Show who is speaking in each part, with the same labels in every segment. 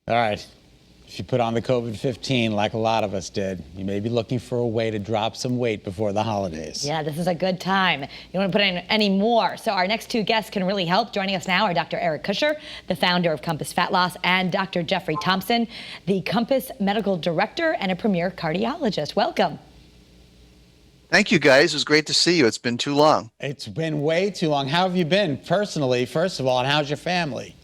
Speaker 1: All right. If you put on the COVID-15 like a lot of us did, you may be looking for a way to drop some weight before the holidays.
Speaker 2: Yeah, this is a good time. You don't want to put in any more. So our next two guests can really help. Joining us now are Dr. Eric Kusher, the founder of Compass Fat Loss, and Dr. Jeffrey Thompson, the Compass Medical Director and a premier cardiologist. Welcome.
Speaker 3: Thank you, guys. It was great to see you. It's been too long.
Speaker 1: It's been way too long. How have you been personally, first of all, and how's your family?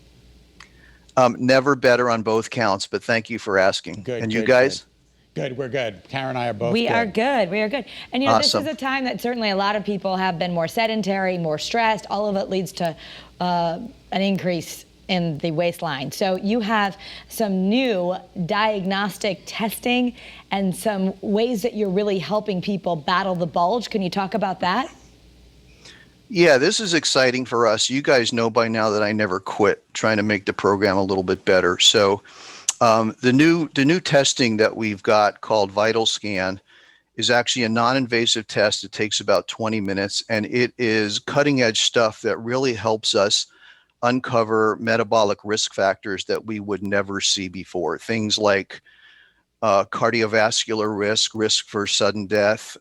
Speaker 3: Never better on both counts, but thank you for asking.
Speaker 1: Good.
Speaker 3: And you guys?
Speaker 1: Good. We're good. Karen and I are both good.
Speaker 2: We are good. We are good. And, you know,
Speaker 3: Awesome.
Speaker 2: This is a time that certainly a lot of people have been more sedentary, more stressed. All of it leads to an increase in the waistline. So you have some new diagnostic testing and some ways that you're really helping people battle the bulge. Can you talk about that?
Speaker 3: Yeah, this is exciting for us. You guys know by now that I never quit trying to make the program a little bit better. So the new testing that we've got called Vital Scan is actually a non-invasive test. It takes about 20 minutes, and it is cutting edge stuff that really helps us uncover metabolic risk factors that we would never see before. Things like cardiovascular risk for sudden death,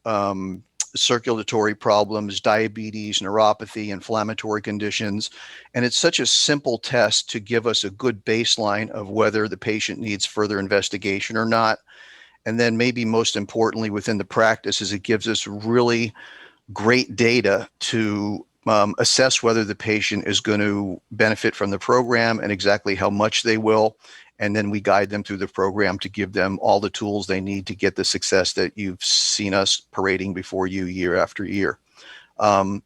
Speaker 3: circulatory problems, diabetes, neuropathy, inflammatory conditions. And it's such a simple test to give us a good baseline of whether the patient needs further investigation or not. And then maybe most importantly within the practice is it gives us really great data to assess whether the patient is going to benefit from the program and exactly how much they will. And then we guide them through the program to give them all the tools they need to get the success that you've seen us parading before you year after year. The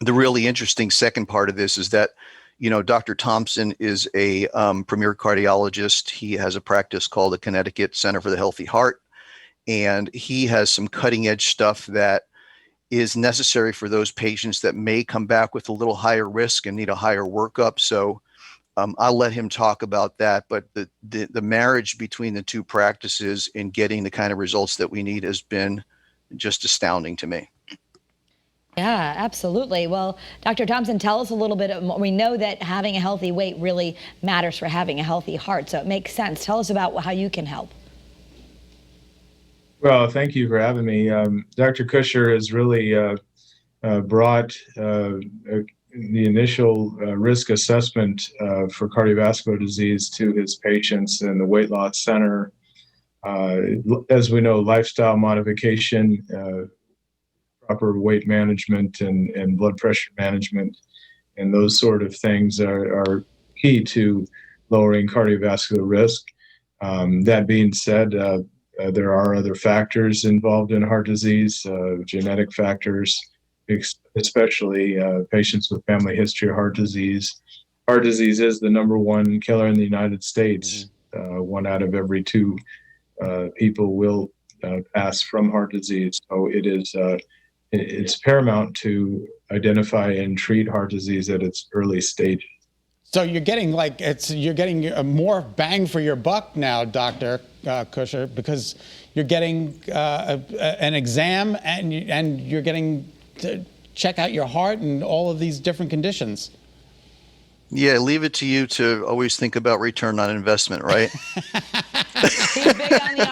Speaker 3: really interesting second part of this is that, you know, Dr. Thompson is a premier cardiologist. He has a practice called the Connecticut Center for the Healthy Heart, and he has some cutting edge stuff that is necessary for those patients that may come back with a little higher risk and need a higher workup. So I'll let him talk about that, but the marriage between the two practices in getting the kind of results that we need has been just astounding to me.
Speaker 2: Yeah, absolutely. Well, Dr. Thompson, tell us a little bit. We know that having a healthy weight really matters for having a healthy heart, so it makes sense. Tell us about how you can help.
Speaker 4: Well, thank you for having me. Dr. Kusher has really brought the initial risk assessment for cardiovascular disease to his patients in the weight loss center. As we know, lifestyle modification, proper weight management and blood pressure management, and those sort of things are key to lowering cardiovascular risk. That being said, there are other factors involved in heart disease, genetic factors, especially patients with family history of heart disease. Heart disease is the #1 killer in the United States. 1 out of every 2 people will pass from heart disease. So it's paramount to identify and treat heart disease at its early stages.
Speaker 1: So you're getting more bang for your buck now, Dr. Kusher, because you're getting an exam and you're getting to check out your heart and all of these different conditions.
Speaker 3: Yeah, leave it to you to always think about return on investment, right?
Speaker 2: He's big on the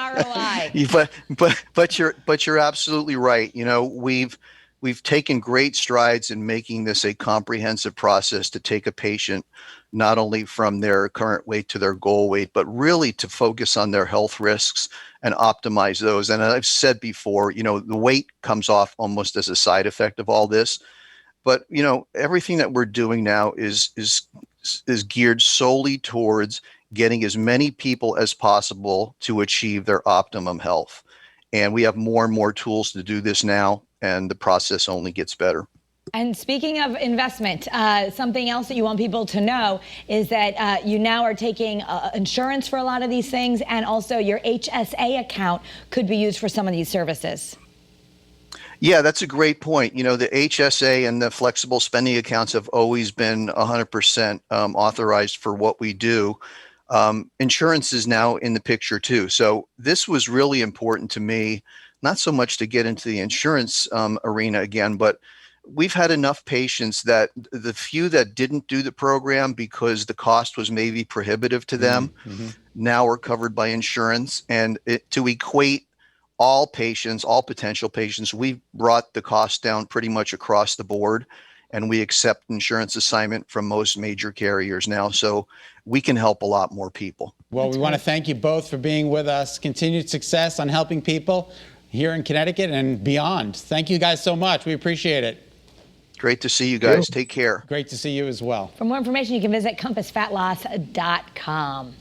Speaker 2: ROI.
Speaker 3: But you're absolutely right. You know, we've taken great strides in making this a comprehensive process to take a patient not only from their current weight to their goal weight, but really to focus on their health risks and optimize those. And I've said before, you know, the weight comes off almost as a side effect of all this. But, you know, everything that we're doing now is geared solely towards getting as many people as possible to achieve their optimum health. And we have more and more tools to do this now, and the process only gets better.
Speaker 2: And speaking of investment, something else that you want people to know is that you now are taking insurance for a lot of these things, and also your HSA account could be used for some of these services.
Speaker 3: Yeah, that's a great point. You know, the HSA and the flexible spending accounts have always been 100% authorized for what we do. Insurance is now in the picture too. So this was really important to me, not so much to get into the insurance arena again, but we've had enough patients that the few that didn't do the program because the cost was maybe prohibitive to them, now are covered by insurance. And to equate all patients, all potential patients, we've brought the cost down pretty much across the board, and we accept insurance assignment from most major carriers now. So we can help a lot more people.
Speaker 1: Well, we want to thank you both for being with us. Continued success on helping people here in Connecticut and beyond. Thank you guys so much. We appreciate it.
Speaker 3: Great to see you guys. Take care.
Speaker 1: Great to see you as well.
Speaker 2: For more information, you can visit compassfatloss.com.